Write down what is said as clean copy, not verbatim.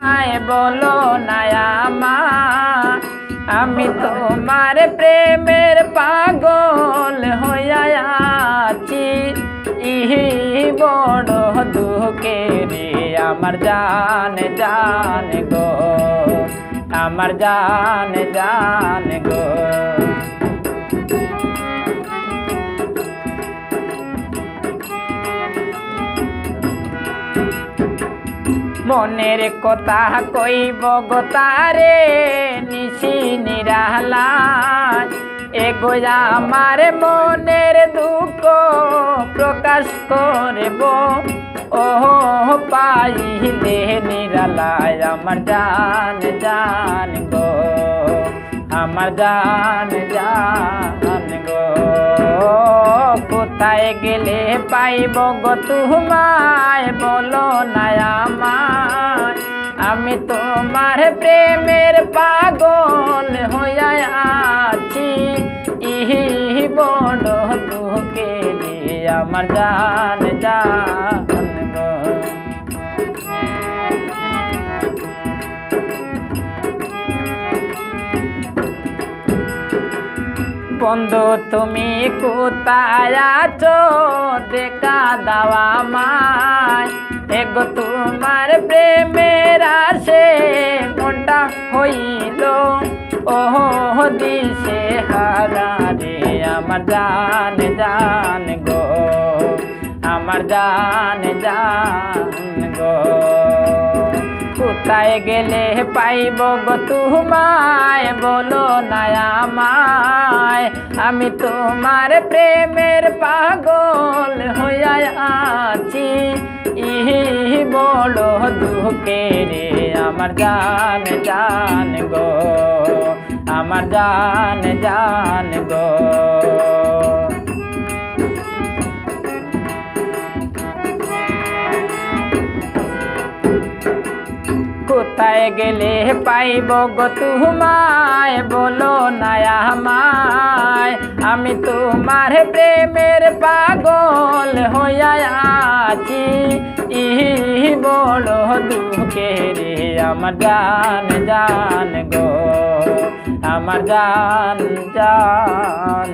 আয় বলো না আমার, আমি তোমার প্রেমের পাগল হইয়া আছি। ইহি বড় দুঃখের আমার জান জান গো, আমার জান জান গো। মনের কথা কইব গো তারে নিশি নিরালায়, এগো আমার মনের দুঃখ প্রকাশ করব ও পাইলে নিরালায়। আমার জান জান গো, আমার জান জান গো। কোথায় গেলে পাইব গো তোমায় বলো না আমায়, আমি তোমার প্রেমের পাগল হইয়া আছি। ইহি বড় দুঃখের আমার জান জান গো। বন্ধু তুমি কোথায় আছো দেখা দাওয়া আমায়, এগো তোমার প্রেমের আসে মনটা হইল ওহ দিশে হারা রে। আমার জান জান গো, আমার জান জান গো। কোথায় গেলে পাইব গো তোমায় বলো না আমায়, আমি তোমার প্রেমের পাগল হইয়া আছি। ইহি বড় দুঃখের আমার জান জান গো, আমার জান জান গো। কোথায় গেলে পাইব গো তোমায় বলো না আমায়, আমি তোমার প্রেমের পাগল হইয়া আছি। ইহি বড় দুঃখের আমার জান জান গো, আমার জান জান।